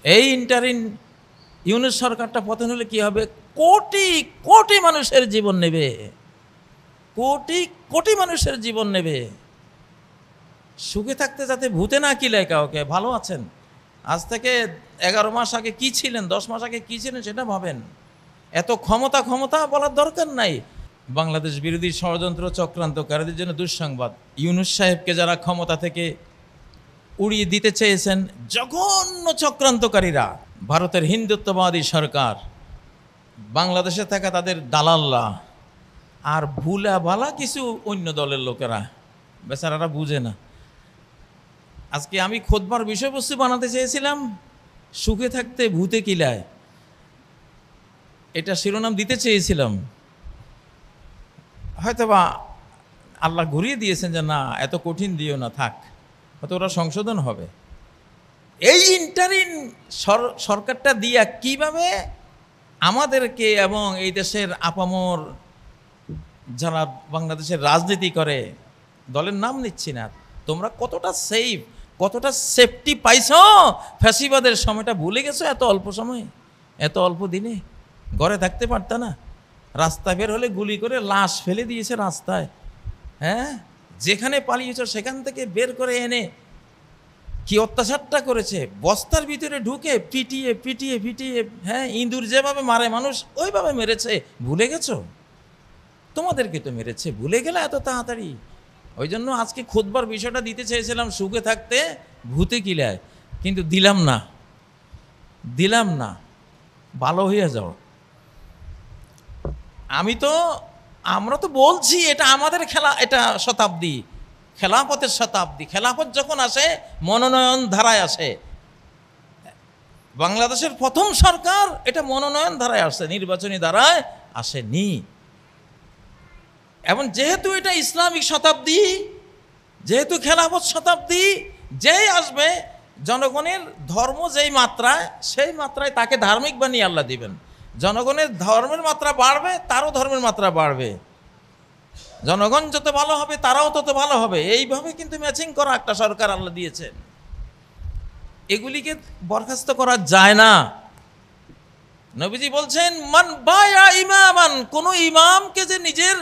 এই ইন্টারিন ইউনূস সরকারটা পতন হলে কি হবে? কোটি কোটি মানুষের জীবন নেবে, কোটি কোটি মানুষের জীবন নেবে। সুখে থাকতে যাতে ভূতে না কিলায় কাউকে। ভালো আছেন, আজ থেকে 11 মাস আগে কি ছিলেন, 10 মাস আগে কি ছিলেন সেটা ভাবেন। এত ক্ষমতা ক্ষমতা বলার দরকার নাই। বাংলাদেশ বিরোধী ষড়যন্ত্র চক্রান্তকারীদের জন্য দুঃসংবাদ। ইউনূস সাহেবকে যারা ক্ষমতা থেকে উড়িয়ে দিতে চেয়েছেন, জঘন্য চক্রান্তকারীরা, ভারতের হিন্দুত্ববাদী সরকার, বাংলাদেশে থাকা তাদের দালাল্লা, আর ভুলা ভালা কিছু অন্য দলের লোকেরা, বেচারারা বুঝে না। আজকে আমি খুতবার বিষয়বস্তু বানাতে চেয়েছিলাম সুখে থাকতে ভূতে কিলায়, এটা শিরোনাম দিতে চেয়েছিলাম। হয়তোবা আল্লাহ ঘুরিয়ে দিয়েছেন যে না, এত কঠিন দিও না, থাক, হয়তো ওরা সংশোধন হবে। এই ইন্টারিন সরকারটা দিয়া কিভাবে আমাদেরকে এবং এই দেশের আপামর যারা বাংলাদেশের রাজনীতি করে, দলের নাম নিচ্ছি না, তোমরা কতটা সেফ, কতটা সেফটি পাইছো? ফ্যাসিবাদের সময়টা ভুলে গেছো? এত অল্প সময়, এত অল্প দিনে ঘরে থাকতে পারতা না? রাস্তা বের হলে গুলি করে লাশ ফেলে দিয়েছে রাস্তায়। হ্যাঁ, যেখানে পালিয়েছ সেখান থেকে বের করে এনে কি অত্যাচারটা করেছে, বস্তার ভিতরে ঢুকে পিটিয়ে পিটিয়ে পিটিয়ে, হ্যাঁ, ইঁদুর যেভাবে মারে মানুষ ওইভাবে মেরেছে। ভুলে গেছো? তোমাদেরকে তো মেরেছে, ভুলে গেলে এত তাড়াতাড়ি? ওই জন্য আজকে খুতবার বিষয়টা দিতে চেয়েছিলাম সুখে থাকতে ভূতে কিলায়, কিন্তু দিলাম না, দিলাম না। ভালো হইয়া যাও। আমরা তো বলছি এটা আমাদের খেলা, এটা শতাব্দী, খেলাফতের শতাব্দী। খেলাফত যখন আসে মনোনয়ন ধারায় আসে। বাংলাদেশের প্রথম সরকার এটা মনোনয়ন ধারায় আসে, নির্বাচনী ধারায় আসেনি। এবং যেহেতু এটা ইসলামিক শতাব্দী, যেহেতু খেলাফত শতাব্দী, যেই আসবে জনগণের ধর্ম যেই মাত্রায়, সেই মাত্রায় তাকে ধার্মিক বানিয়ে আল্লাহ দিবেন। জনগণের ধর্মের মাত্রা বাড়বে, তারও ধর্মের মাত্রা বাড়বে। জনগণ যত ভালো হবে তারাও তত ভালো হবে। এইভাবে কিন্তু ম্যাচিং করা একটা সরকার আল্লাহ দিয়েছেন। এগুলিকে বরখাস্ত করা যায় না। নবীজি বলছেন, মান বায়া ইমামান, কোন ইমামকে যে নিজের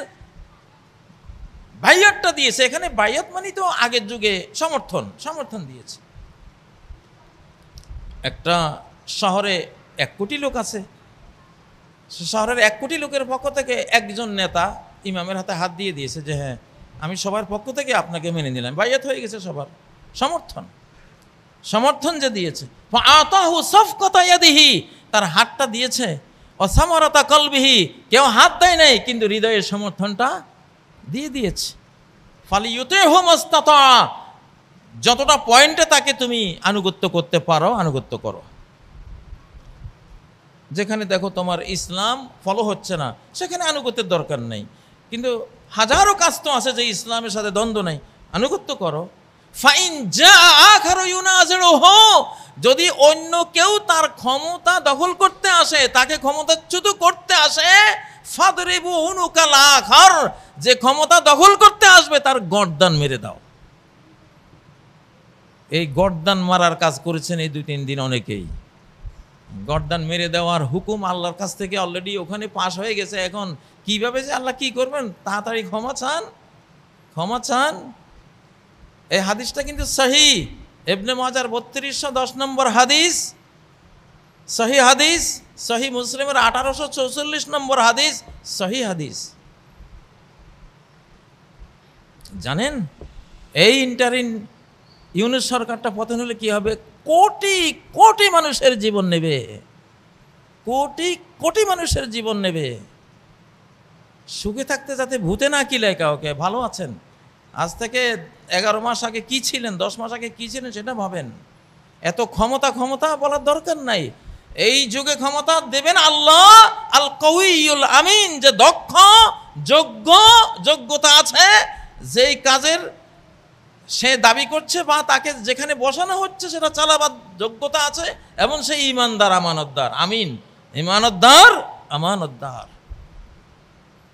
বাইয়াতটা দিয়েছে, এখানে বাইয়াত মানে তো আগের যুগে সমর্থন দিয়েছে। একটা শহরে 1 কোটি লোক আছে, শহরের 1 কোটি লোকের পক্ষ থেকে একজন নেতা ইমামের হাতে হাত দিয়ে দিয়েছে যে হ্যাঁ, আমি সবার পক্ষ থেকে আপনাকে মেনে নিলাম। বাইয়াত হয়ে গেছে সবার সমর্থন যে দিয়েছে। আতাহু সাফকাতা ইয়াদিহি, তার হাতটা দিয়েছে। অসামারাতা কলবিহি, কেউ হাত দেয় নাই কিন্তু হৃদয়ের সমর্থনটা দিয়ে দিয়েছে। ফালিয়ুতিহু মাস্তাতা, যতটা পয়েন্টে তাকে তুমি আনুগত্য করতে পারো আনুগত্য করো। যেখানে দেখো তোমার ইসলাম ফলো হচ্ছে না, সেখানে আনুগত্যের দরকার নেই। কিন্তু হাজারো কাজ তো আছে যে ইসলামের সাথে দ্বন্দ্ব নেই, আনুগত্য করো। ফাইন যা আখারু ইউনাজিরুহু, যদি অন্য কেউ তার ক্ষমতা দখল করতে আসে, তাকে ক্ষমতাচ্যুত করতে আসে, ফাদরিবু উনুকাল আখার, যে ক্ষমতা দখল করতে আসবে তার গর্দান মেরে দাও। এই গর্দান মারার কাজ করেছেন এই 2-3 দিন অনেকেই। গর্দান মেরে দেওয়ার হুকুম আল্লাহর কাছ থেকে অলরেডি ওখানে পাশ হয়ে গেছে। এখন কিভাবে যে আল্লাহ কি করবেন, তাড়াতাড়ি ক্ষমা চান। এই হাদিসটা কিন্তু সহিহ, ইবনে মাজার 3210 নম্বর হাদিস, সহিহ হাদিস, সহিহ মুসলিমের 1844 নম্বর হাদিস, সহিহ হাদিস। জানেন এই ইন্টারিন ইউনূস সরকারটা পতন হলে কি হবে? কোটি কোটি মানুষের জীবন নেবে, কোটি কোটি মানুষের জীবন নেবে। সুখে থাকতে যাতে ভূতে না কিলায় কাউকে। ভালো আছেন, আজ থেকে 11 মাস আগে কি ছিলেন, 10 মাস আগে কি ছিলেন সেটা ভাবেন। এত ক্ষমতা বলার দরকার নাই। এই যুগে ক্ষমতা দেবেন আল্লাহ আল কওয়িউল আমিন, যে দক্ষ, যোগ্যতা আছে, যেই কাজের সে দাবি করছে বা তাকে যেখানে বসানো হচ্ছে সেটা চালাবার যোগ্যতা আছে, এবং সেই ইমানদার, আমানতদার। আমিন, আমানতদার,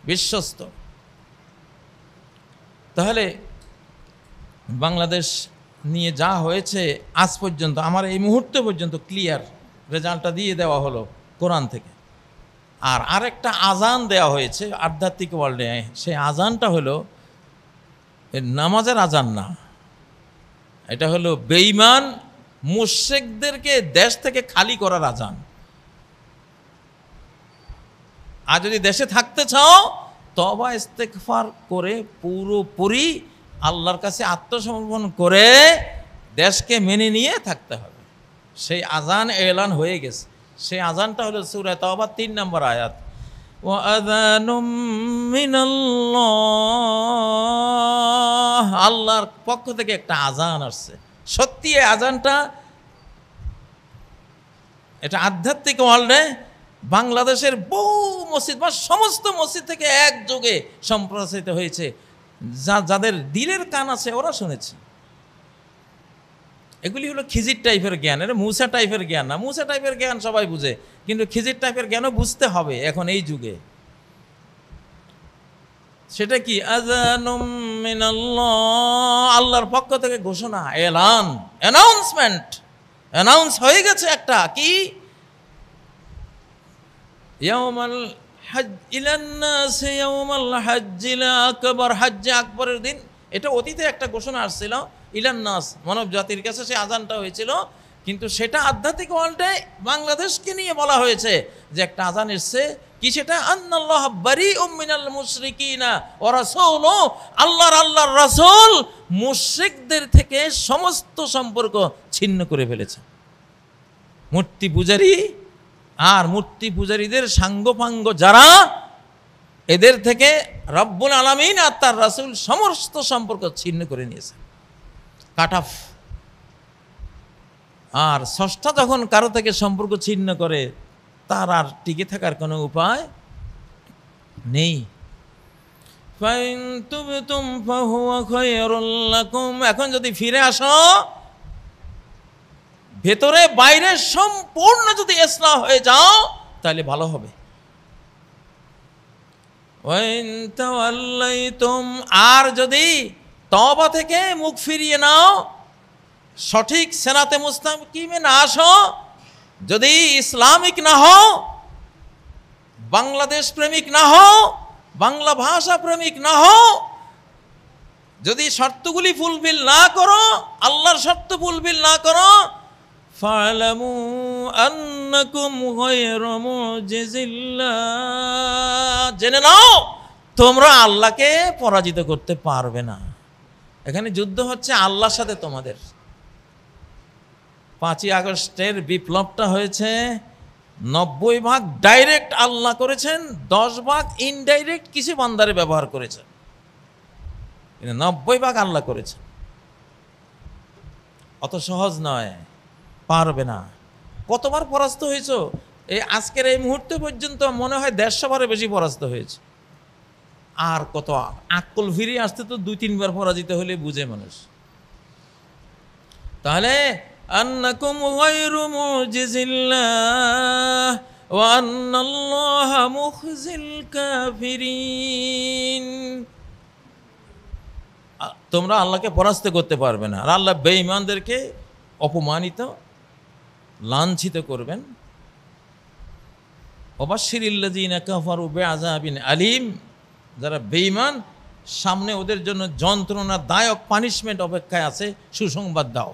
বিশ্বস্ত। তাহলে বাংলাদেশ নিয়ে যা হয়েছে আজ পর্যন্ত, আমার এই মুহূর্তে পর্যন্ত ক্লিয়ার রেজাল্টটা দিয়ে দেওয়া হলো কোরআন থেকে। আর আরেকটা আজান দেওয়া হয়েছে আধ্যাত্মিক ওয়ার্ল্ডে, সেই আজানটা হলো নামাজের আজান না, এটা হলো বেঈমান মুশরিকদেরকে দেশ থেকে খালি করার আজান। আর যদি দেশে থাকতে চাও তওবা ইস্তেগফার করে পুরোপুরি আল্লাহর কাছে আত্মসমর্পণ করে দেশকে মেনে নিয়ে থাকতে হবে। সেই আজান এলান হয়ে গেছে। সেই আজানটা হলো সূরা তাওবা 3 নম্বর আয়াত, ওয়া আযানুম মিনাল্লাহ, আল্লাহর পক্ষ থেকে একটা আজান আসছে। সত্যি এই আজানটা এটা আধ্যাত্মিক ওয়ার্ল্ডে বাংলাদেশের বহু মসজিদ বা সমস্ত মসজিদ থেকে একযোগে সম্প্রচারিত হয়েছে। যাদের দিলের কান আছে ওরা শুনেছে। এগুলি হলো খিজির টাইপের জ্ঞান, এটা মুসা টাইপের জ্ঞান না। মুসা টাইপের জ্ঞান সবাই বুঝে, কিন্তু খিজির টাইপের জ্ঞানও বুঝতে হবে এখন এই যুগে। সেটা কি? আযানুম মিনাল্লাহ, আল্লাহর পক্ষ থেকে ঘোষণা, এলান, অ্যানাউন্সমেন্ট, অ্যানাউন্স হয়ে গেছে একটা কি, ইয়াউমাল হজ ইলান নাস ইয়াউমাল হজ্জিল আকবার, হজ্জে আকবরের দিন। এটা অতীতে একটা ঘোষণা আসছিল ইলান নাস, মানব জাতির কাছে সে আজানটা হয়েছিল, কিন্তু সেটা আধ্যাত্মিক ওয়ার্ল্ডে বাংলাদেশকে নিয়ে বলা হয়েছে যে একটা আজান এসছে। কি সেটা? আন্নাল্লাহ বারিউম মিনাল মুশরিকিনা ওয়া রাসূলুহু, আল্লাহর রাসূল মুশরিকদের থেকে সমস্ত সম্পর্ক ছিন্ন করে ফেলেছে। মূর্তি পূজারী আর মূর্তি পূজারীদের সাঙ্গপাঙ্গ যারা, এদের থেকে রব্বুল আলামিন আর তার রাসূল সমস্ত সম্পর্ক ছিন্ন করে নিয়েছে, কাট অফ। আর স্রষ্টা যখন কারো থেকে সম্পর্ক ছিন্ন করে তার আর টিকে থাকার কোনো উপায় নেই। ফাইন তুবতুম ফাহুয়া খায়রুল লাকুম, এখন যদি ফিরে আসো, ভেতরে বাইরে সম্পূর্ণ যদি ইসলাহ হয়ে যাও তাহলে ভালো হবে। ওয়াইন তাওয়াল্লাইতুম, আর যদি তওবা থেকে মুখ ফিরিয়ে নাও, সঠিক সিরাতে মুস্তাকিমে না আসো, যদি ইসলামিক না হও, বাংলাদেশ প্রেমিক না হও, বাংলা ভাষা প্রেমিক না হও, যদি শর্তগুলি ফুলফিল না করো, আল্লাহর শর্ত ফুলফিল না করো, ফালামু আন্নাকুম গায়রু মুজিজিল্লাহ, জেনে নাও তোমরা আল্লাহকে পরাজিত করতে পারবে না। এখানে যুদ্ধ হচ্ছে আল্লাহর সাথে তোমাদের। 5ই আগস্টের বিপ্লবটা হয়েছে 90% ডাইরেক্ট আল্লাহ করেছেন, 10% ইনডাইরেক্ট কিছু বান্দারে ব্যবহার করেছেন, 90% আল্লাহ করেছেন। অত সহজ নয়, পারবে না। কতবার পরাস্ত হয়েছ এই আজকের এই মুহূর্তে পর্যন্ত? মনে হয় 150 বারের বেশি পরাস্ত হয়েছে। আর কত আকল ফিরিয়ে আসতে তো 2-3 বার পরাজিত হলে বুঝে মানুষ। তাহলে আন্নাকুম গায়রু মুজিজিল্লাহ ওয়া আন্নাল্লাহা মুখজিল কাফিরিন, তোমরা আল্লাহকে পরাস্ত করতে পারবে না। আর আল্লাহ বেঈমানদেরকে অপমানিত, লাঞ্ছিত করবেন। ওয়াবাশশিরিল্লাযীনা কাফারু বিআযাবিন আলীম, যারা বেঈমান সামনে ওদের জন্য যন্ত্রণাদায়ক পানিশমেন্ট অপেক্ষায় আছে, সুসংবাদ দাও।